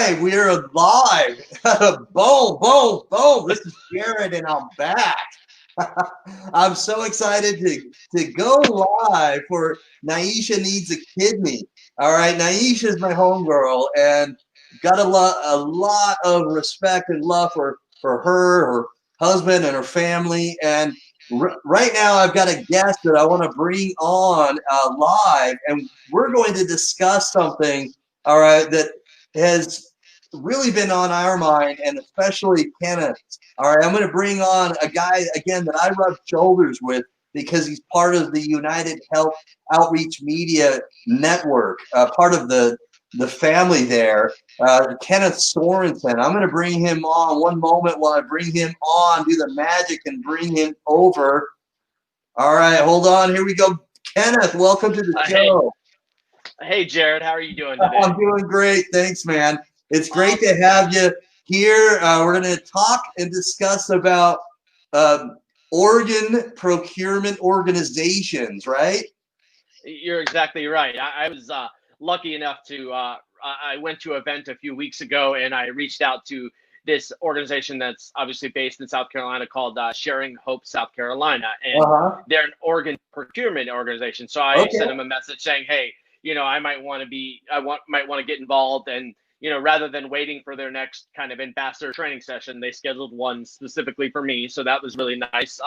right, we're live. Boom, boom, boom. This is Jared, and I'm back. I'm so excited to go live for Naisha Needs a Kidney. All right, Naisha is my homegirl, and got a lot of respect and love for her husband, and her family. And right now, I've got a guest that I want to bring on live, and we're going to discuss something. All right, that has really been on our mind, and especially Kenneth. All right, I'm going to bring on a guy again that I rub shoulders with because he's part of the United Health Outreach Media Network, part of the family there. Kenneth Sorenson. I'm going to bring him on one moment while I bring him on, do the magic, and bring him over. All right, hold on. Here we go. Kenneth, welcome to the show. Hey, Jared, how are you doing today? I'm doing great. Thanks, man. It's great to have you here. We're going to talk and discuss about organ procurement organizations, right? You're exactly right. I was lucky enough to, I went to an event a few weeks ago, and I reached out to this organization that's obviously based in South Carolina called Sharing Hope South Carolina. And they're an organ procurement organization. So I sent them a message saying, hey, I might want to get involved. And, rather than waiting for their next kind of ambassador training session, they scheduled one specifically for me. So that was really nice.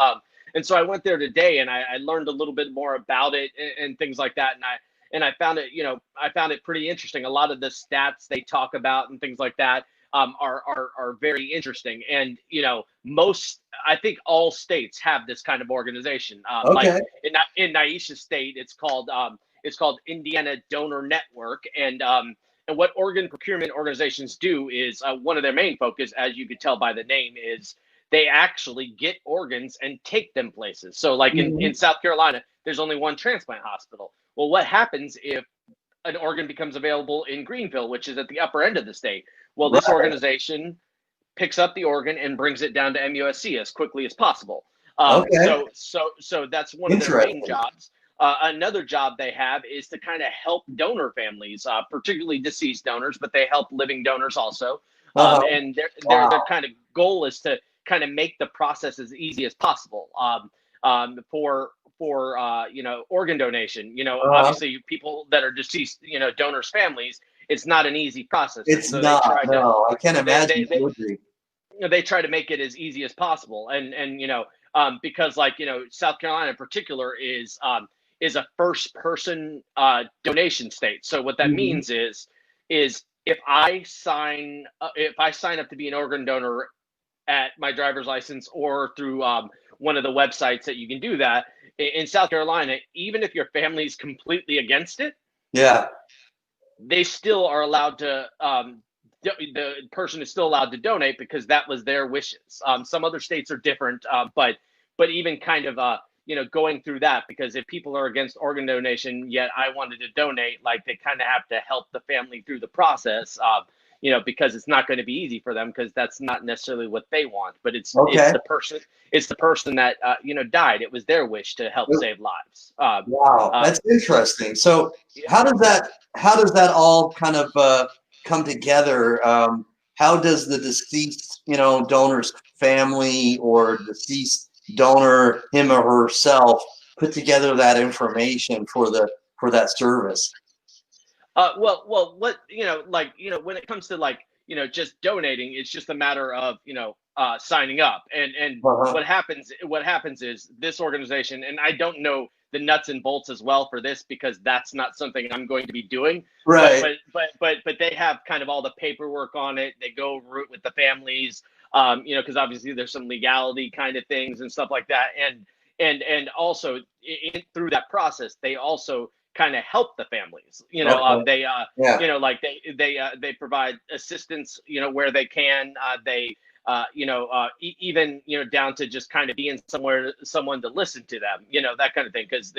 And so I went there today, and I learned a little bit more about it and things like that. And I found it, pretty interesting. A lot of the stats they talk about and things like that are very interesting. And, I think all states have this kind of organization. Like in Naisha's state, it's called Indiana Donor Network. And what organ procurement organizations do is one of their main focus, as you could tell by the name, is they actually get organs and take them places. So like in South Carolina, there's only one transplant hospital. Well, what happens if an organ becomes available in Greenville, which is at the upper end of the state? Well, this organization picks up the organ and brings it down to MUSC as quickly as possible. So that's one of their main jobs. Another job they have is to kind of help donor families, particularly deceased donors, but they help living donors also. And their kind of goal is to kind of make the process as easy as possible for organ donation. Obviously people that are deceased, donors' families, it's not an easy process. It's so not. I can't imagine it would be. They try to make it as easy as possible, and because South Carolina in particular is a first person donation state. So what that means is if I sign up to be an organ donor at my driver's license or through one of the websites that you can do that in South Carolina, even if your family's completely against it, they still are allowed to. The person is still allowed to donate because that was their wishes. Some other states are different, but even kind of going through that, because if people are against organ donation yet I wanted to donate, like they kind of have to help the family through the process, because it's not going to be easy for them, because that's not necessarily what they want, but it's the person that died. It was their wish to help save lives. Wow, that's interesting. So how does that all kind of come together? How does the deceased donor's family or deceased donor, him or herself, put together that information for that service? Well, what when it comes to just donating, it's just a matter of signing up, and what happens is this organization, and I don't know the nuts and bolts as well for this because that's not something I'm going to be doing, right? But they have kind of all the paperwork on it. They go root with the families, because obviously there's some legality kind of things and stuff like that, and also through that process they also kind of help the families. They provide assistance where they can. They even down to just kind of being someone to listen to them, that kind of thing, because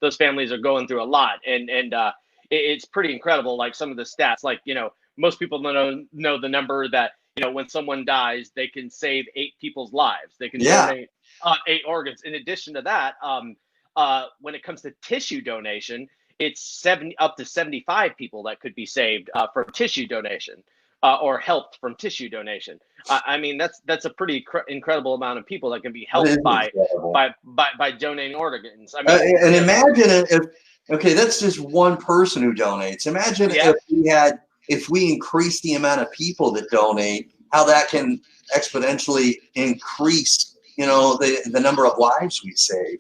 those families are going through a lot, and it's pretty incredible. Like some of the stats, most people know the number that when someone dies they can save 8 people's lives. They can donate 8 organs. In addition to that, when it comes to tissue donation, it's up to 75 people that could be saved from tissue donation or helped from tissue donation. I mean, that's a pretty incredible amount of people that can be helped by donating organs. I mean, and imagine okay, that's just one person who donates. Imagine if we increase the amount of people that donate, how that can exponentially increase, the number of lives we save.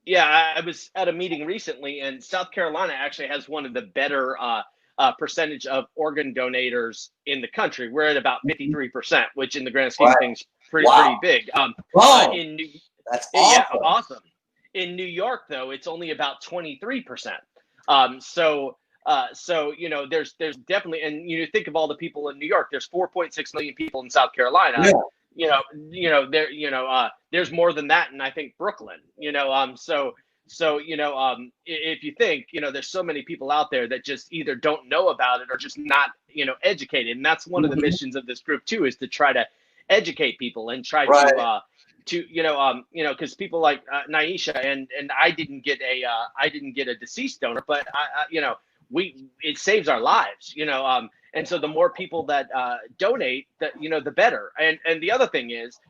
Yeah, I was at a meeting recently, and South Carolina actually has one of the better percentage of organ donators in the country. We're at about 53%, which in the grand scheme of things, pretty big. That's awesome. Yeah, awesome. In New York, though, it's only about 23%. So there's definitely, and think of all the people in New York. There's 4.6 million people in South Carolina. Yeah. There's more than that, and I think Brooklyn. If you think, there's so many people out there that just either don't know about it or just not, educated, and that's one of the missions of this group too, is to try to educate people and try because people like Naisha and I didn't get a deceased donor, but it saves our lives, and so the more people that donate, the better. And the other thing is,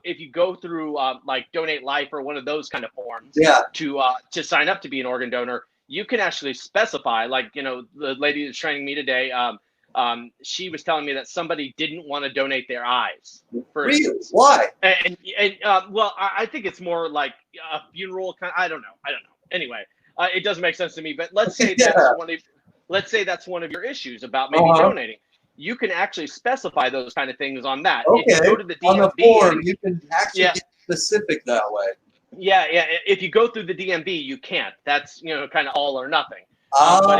if you go through like Donate Life or one of those kind of forms, to sign up to be an organ donor, you can actually specify, like, the lady that's training me today, she was telling me that somebody didn't want to donate their eyes. For instance. Why? And well, I think it's more like a funeral kind. I don't know. Anyway, it doesn't make sense to me. But let's say that's one of your issues about maybe donating. You can actually specify those kind of things on that. Okay. If you go to the DMV, on the form, you can actually get specific that way. Yeah. If you go through the DMV, you can't. That's kind of all or nothing. But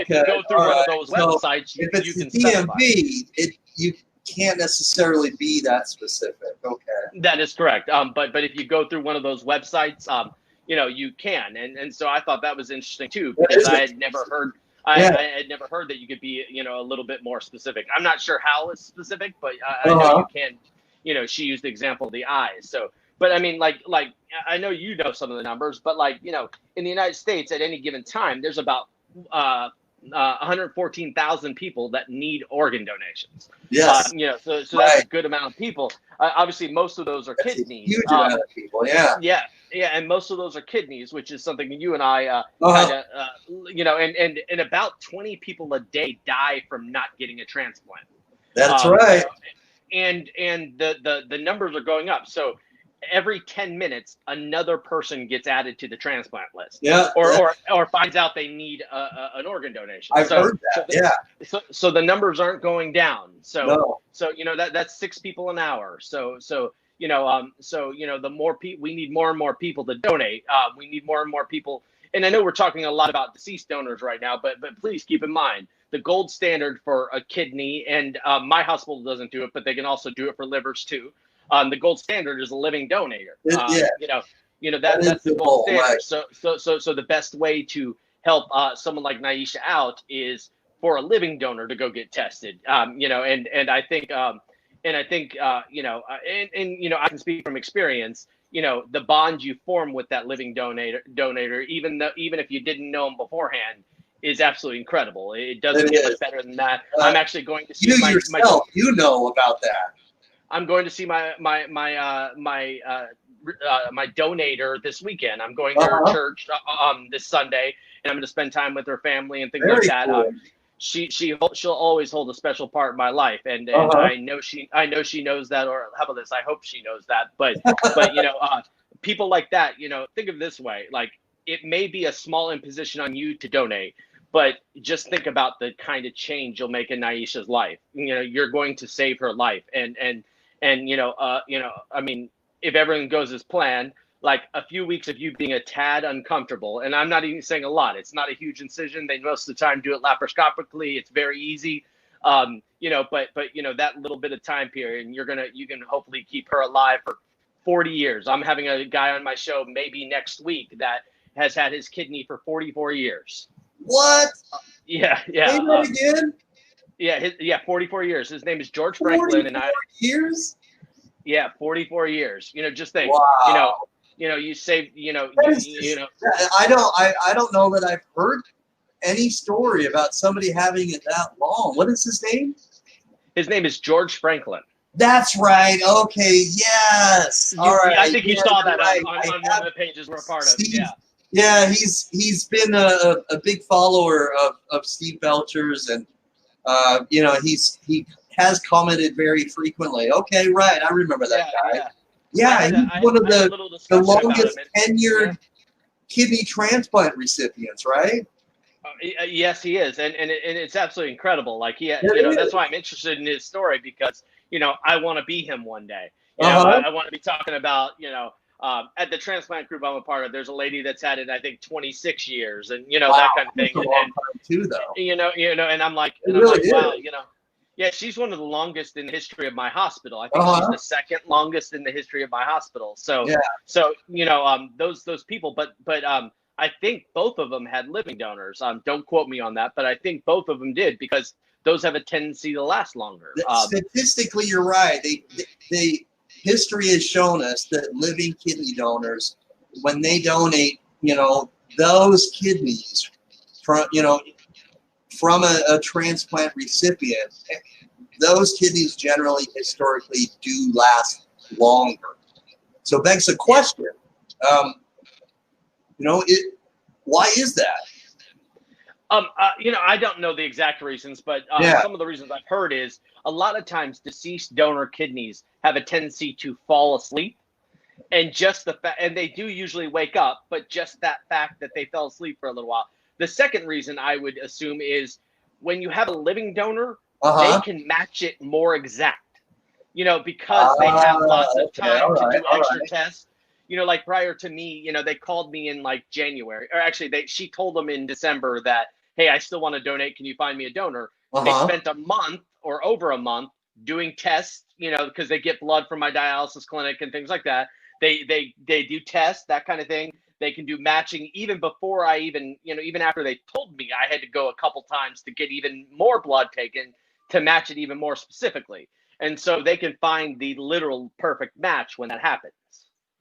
if you go through one of those websites, you can specify. You can't necessarily be that specific. Okay. That is correct. But if you go through one of those websites, you can. And so I thought that was interesting too, because I had never heard. I had never heard that you could be, a little bit more specific. I'm not sure how it's specific, but I know you can. She used the example of the eyes. So, but I mean, like I know some of the numbers, but in the United States at any given time, there's about 114,000 people that need organ donations. Yes. So that's a good amount of people. Obviously, most of those are kidneys. Huge amount of people. Yeah. Yeah, and most of those are kidneys, which is something you and I and about 20 people a day die from not getting a transplant. That's right. And the numbers are going up. So every 10 minutes, another person gets added to the transplant list. Yeah. Or finds out they need an organ donation. I've heard that. So the numbers aren't going down. So that's 6 people an hour. So the more we need more and more people to donate. We need more and more people. And I know we're talking a lot about deceased donors right now, but please keep in mind the gold standard for a kidney, and my hospital doesn't do it, but they can also do it for livers too. The gold standard is a living donator. That's the gold standard. Right. So the best way to help someone like Naisha out is for a living donor to go get tested. And I think. I can speak from experience. The bond you form with that living donator, even if you didn't know him beforehand, is absolutely incredible. It doesn't get much better than that. I'm actually going to see yourself. About that. I'm going to see my donator this weekend. I'm going to her church this Sunday, and I'm going to spend time with her family and things like that. Cool. She'll always hold a special part in my life, and I know she knows that, or how about this? I hope she knows that. But people like that, think of it this way: like, it may be a small imposition on you to donate, but just think about the kind of change you'll make in Naisha's life. You're going to save her life, and I mean, if everything goes as planned, like a few weeks of you being a tad uncomfortable, and I'm not even saying a lot. It's not a huge incision. They most of the time do it laparoscopically. It's very easy, but that little bit of time period, and you can hopefully keep her alive for 40 years. I'm having a guy on my show maybe next week that has had his kidney for 44 years. What? Yeah. Say that again? 44 years. His name is George Franklin, and 44 years? Yeah, 44 years. Just think. Wow. you save, I don't know that I've heard any story about somebody having it that long. What is his name? His name is George Franklin. That's right. Okay. Yes. All right. I think you saw that right. on one of the pages we're part of. Yeah. Yeah. He's been a big follower of Steve Belcher's, and he has commented very frequently. Okay. Right. I remember that guy. Yeah. He's one of the longest tenured kidney transplant recipients, right? Yes, he is, and it's absolutely incredible. Like that's why I'm interested in his story, because I want to be him one day. I want to be talking about at the transplant group I'm a part of. There's a lady that's had it, I think, 26 years, and that kind of thing. That's a long time too, though. And I'm like, wow, yeah, she's one of the longest in the history of my hospital. I think she's the second longest in the history of my hospital. So those people, but I think both of them had living donors. Don't quote me on that, but I think both of them did, because those have a tendency to last longer. Statistically, you're right. History has shown us that living kidney donors, when they donate, those kidneys from a transplant recipient, those kidneys generally historically do last longer. So it begs the question, why is that? I don't know the exact reasons, but some of the reasons I've heard is a lot of times deceased donor kidneys have a tendency to fall asleep, and just and they do usually wake up, but just that fact that they fell asleep for a little while. The second reason I would assume is when you have a living donor, they can match it more exact, because they have lots of time to do extra tests. Like prior to me, they called me in like January, or actually she told them in December that, hey, I still want to donate. Can you find me a donor? They spent a month or over a month doing tests, because they get blood from my dialysis clinic and things like that. They do tests, that kind of thing. They can do matching even before even after they told me I had to go a couple times to get even more blood taken to match it even more specifically. And so they can find the literal perfect match when that happens.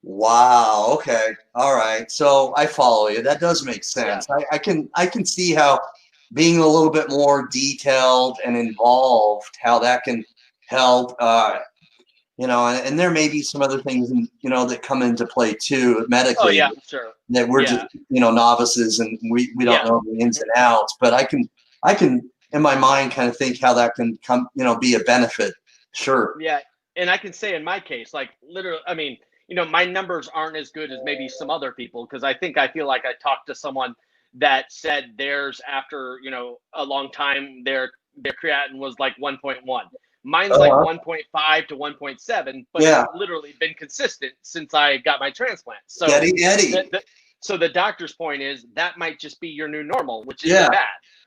Wow. Okay. All right. So I follow you. That does make sense. Yeah. I can see how being a little bit more detailed and involved, how that can help. And there may be some other things, that come into play too medically. Oh yeah, sure. That we're just novices and we don't know the ins and outs. But I can in my mind kind of think how that can come be a benefit. Sure. Yeah, and I can say in my case, like literally, I mean, my numbers aren't as good as maybe some other people, because I feel like I talked to someone that said theirs after, a long time, their creatinine was like 1.1. Mine's like 1.5 to 1.7, but it's literally been consistent since I got my transplant. So, so the doctor's point is that might just be your new normal, which isn't bad,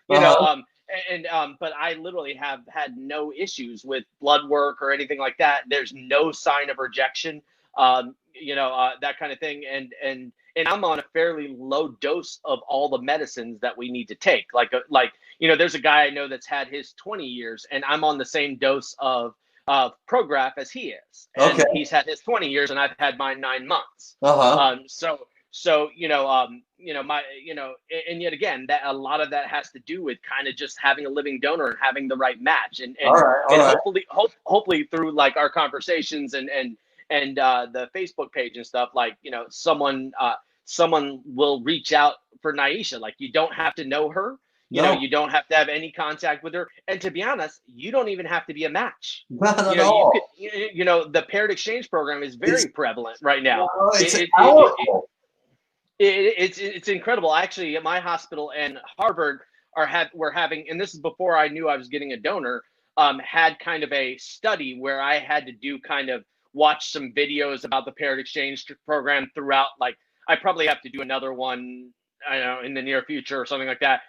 but I literally have had no issues with blood work or anything like that. There's no sign of rejection. That kind of thing. And I'm on a fairly low dose of all the medicines that we need to take. There's a guy I know that's had his 20 years, and I'm on the same dose of Prograf as he is. And he's had his 20 years, and I've had mine 9 months. And yet again, that a lot of that has to do with kind of just having a living donor and having the right match. And hopefully through like our conversations and the Facebook page and stuff, like, someone will reach out for Naisha. Like, you don't have to know her, you don't have to have any contact with her. And to be honest, you don't even have to be a match. Not at all. The Parrot exchange program is very prevalent right now. It's incredible. Actually, at my hospital and Harvard we're having, and this is before I knew I was getting a donor, had kind of a study where I had to do watch some videos about the Parrot exchange program throughout. Like, I probably have to do another one, I don't know, in the near future or something like that,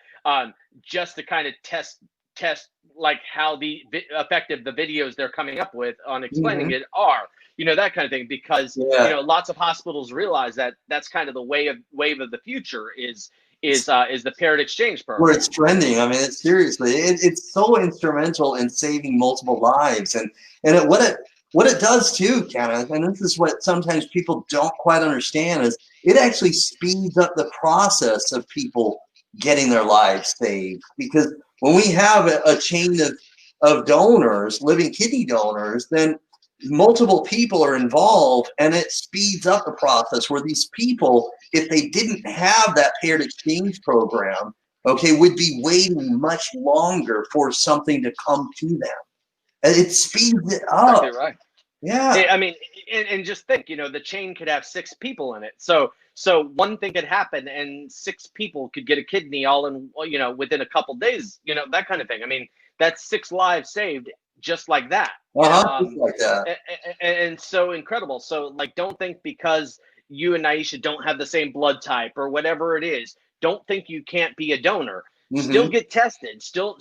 just to kind of test like how effective the videos they're coming up with on explaining it are, that kind of thing, because lots of hospitals realize that that's kind of the wave of the future is the Parrot exchange program. Where it's trending. I mean, it's so instrumental in saving multiple lives, and what it does too, Kenneth, and this is what sometimes people don't quite understand, is it actually speeds up the process of people getting their lives saved. Because when we have a chain of donors, living kidney donors, then multiple people are involved, and it speeds up the process where these people, if they didn't have that paired exchange program, okay, would be waiting much longer for something to come to them. And it speeds it up. Exactly right. Yeah. I mean, and just think, the chain could have 6 people in it. So one thing could happen and 6 people could get a kidney all in, within a couple days, that kind of thing. I mean, that's 6 lives saved just like that. Just like that. And so incredible. So like, don't think because you and Naisha don't have the same blood type or whatever it is, don't think you can't be a donor. Still get tested. Still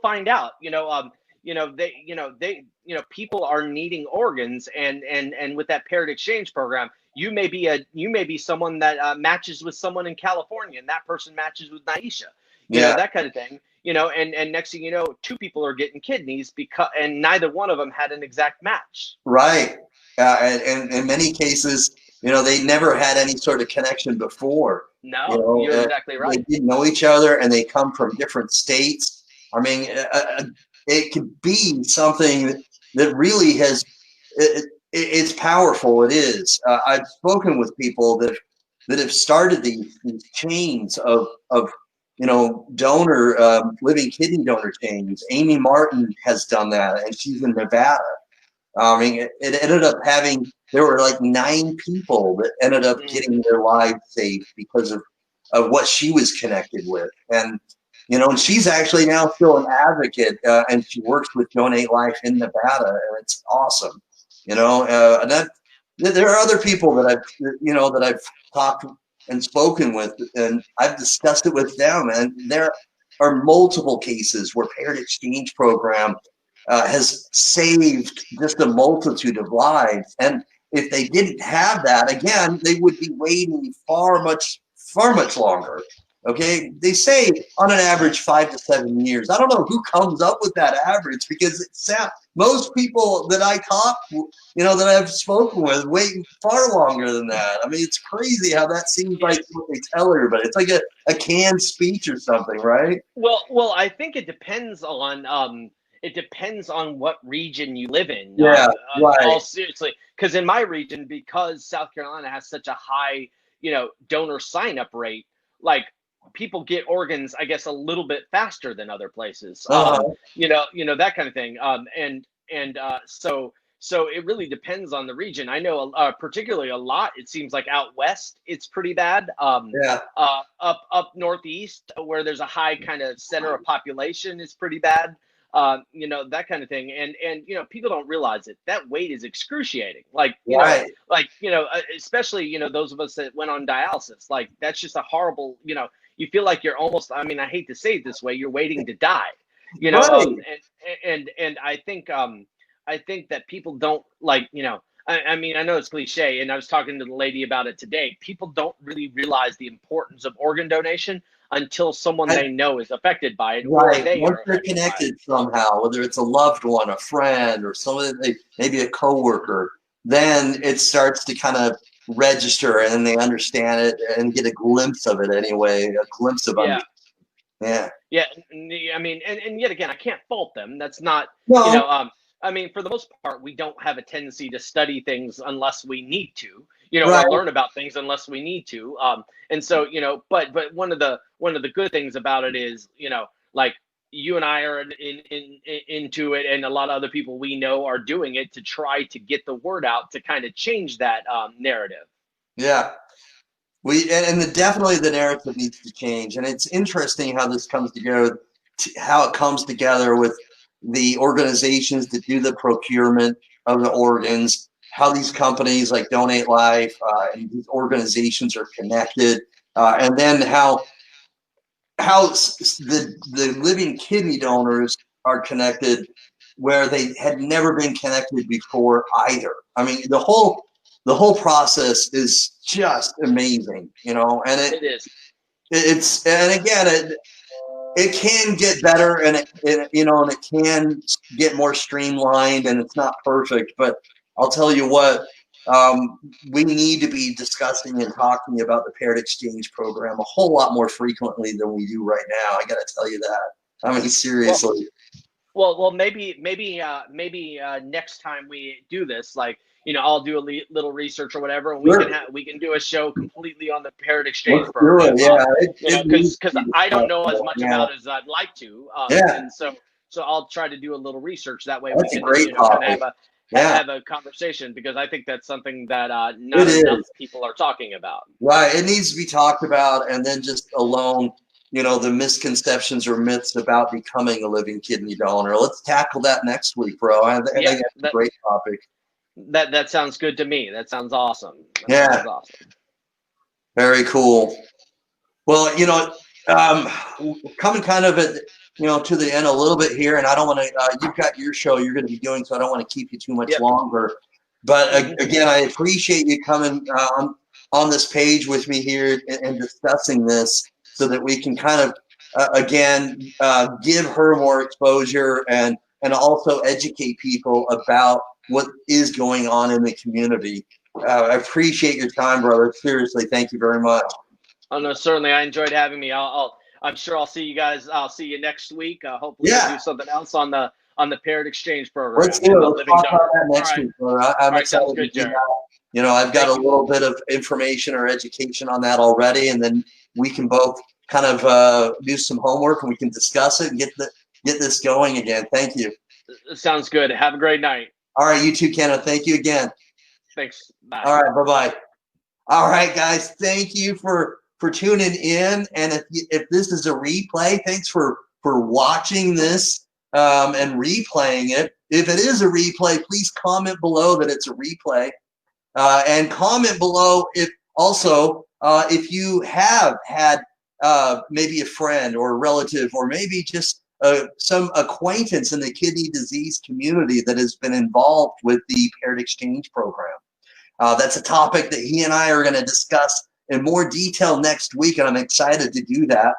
find out. People are needing organs, and with that paired exchange program, you may be someone that matches with someone in California, and that person matches with Naisha. That kind of thing. And next thing you know, 2 people are getting kidneys and neither one of them had an exact match. Right. And in many cases, they never had any sort of connection before. No, you're exactly right. They didn't know each other, and they come from different states. I mean, it could be something that really it's powerful. It is. I've spoken with people that have started these chains of donor, living kidney donor chains. Amy Martin has done that, and she's in Nevada. I mean, it ended up there were like 9 people that ended up getting their lives saved because of what she was connected with. And, and she's actually now still an advocate, and she works with Donate Life in Nevada, and it's awesome. And that there are other people that I've talked and spoken with, and I've discussed it with them, and there are multiple cases where paired exchange program has saved just a multitude of lives. And if they didn't have that, again, they would be waiting far much longer. Okay, they say on an average 5 to 7 years. I don't know who comes up with that average, because most people that I talk, that I've spoken with, wait far longer than that. I mean, it's crazy how that seems like what they tell everybody. It's like a canned speech or something, right? Well, I think it depends on what region you live in. Yeah, right. All seriously, because in my region, because South Carolina has such a high, donor sign-up rate, like people get organs, I guess, a little bit faster than other places. That kind of thing. So it really depends on the region. I know, particularly a lot. It seems like out west, it's pretty bad. Up northeast, where there's a high kind of center of population, is pretty bad. That kind of thing. And people don't realize it. That wait is excruciating. Especially, those of us that went on dialysis, like that's just a horrible, you feel like you're almost, I mean, I hate to say it this way, you're waiting to die, Right. And I think that people don't I mean, I know it's cliche, and I was talking to the lady about it today. People don't really realize the importance of organ donation until someone they know is affected by it. Right. Or Once they're connected somehow, whether it's a loved one, a friend, or someone, maybe a coworker, then it starts to kind of register, and they understand it and get a glimpse of it anyway, a glimpse of it. Yeah. Yeah. I mean, and yet again, I can't fault them. That's not, No. I mean, for the most part, we don't have a tendency to study things unless we need to, Right. or learn about things unless we need to. And so, but one of the good things about it is, like you and I are into it, and a lot of other people we know are doing it to try to get the word out to kind of change that narrative. Yeah. Definitely the narrative needs to change. And it's interesting how this comes together, how it comes together with the organizations that do the procurement of the organs, how these companies like Donate Life and these organizations are connected, and then how the living kidney donors are connected where they had never been connected before either. I mean, the whole process is just amazing, and it is. And again, it can get better, and and it can get more streamlined, and it's not perfect. But I'll tell you what, we need to be discussing and talking about the Parrot Exchange program a whole lot more frequently than we do right now. I got to tell you that. I mean, seriously. Well, maybe next time we do this, like, I'll do a little research or whatever, and we can do a show completely on the Parrot Exchange program. Yeah, because I don't know as much about it as I'd like to. Yeah. And so I'll try to do a little research. That way That's we can, a great topic. have a conversation, because I think that's something that not enough people are talking about. Right. It needs to be talked about, and then just alone, the misconceptions or myths about becoming a living kidney donor. Let's tackle that next week, bro. I think that's a great topic. That sounds good to me. That sounds awesome. Sounds awesome. Very cool. Well, coming kind of at to the end a little bit here, and I don't want to. You've got your show you're going to be doing, so I don't want to keep you too much longer. But again, I appreciate you coming on this page with me here and discussing this, so that we can kind of again give her more exposure and also educate people about what is going on in the community. I appreciate your time, brother. Seriously, thank you very much. Oh no, certainly. I enjoyed having me. I'm sure I'll see you guys. I'll see you next week. Hopefully we'll do something else on the Parrot Exchange program. Let's do it. Let's talk about that next week, brother. I'm excited to do that. I've got a little bit of information or education on that already, and then we can both kind of do some homework, and we can discuss it and get this going again. Thank you. Sounds good. Have a great night. All right, you too, Kenneth. Thank you again. Thanks. Bye. All right, bye-bye. All right, guys. Thank you for tuning in. And if this is a replay, thanks for watching this and replaying it. If it is a replay, please comment below that it's a replay. And comment below if you have had maybe a friend or a relative, or maybe just some acquaintance in the kidney disease community that has been involved with the Parrot Exchange program. That's a topic that he and I are going to discuss in more detail next week, and I'm excited to do that.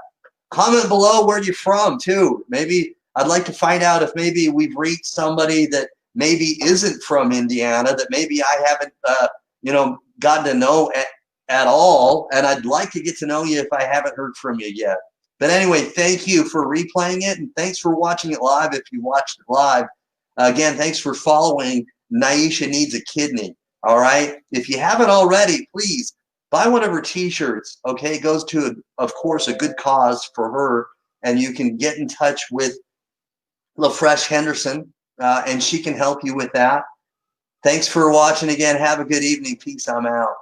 Comment below where you're from, too. Maybe I'd like to find out if maybe we've reached somebody that maybe isn't from Indiana, that maybe I haven't, gotten to know at all, and I'd like to get to know you if I haven't heard from you yet. But anyway, thank you for replaying it, and thanks for watching it live if you watched it live. Again, thanks for following Naisha Needs a Kidney. All right? If you haven't already, please buy one of her T-shirts. Okay? It goes to, of course, a good cause for her, and you can get in touch with LaFresh Henderson, and she can help you with that. Thanks for watching again. Have a good evening. Peace. I'm out.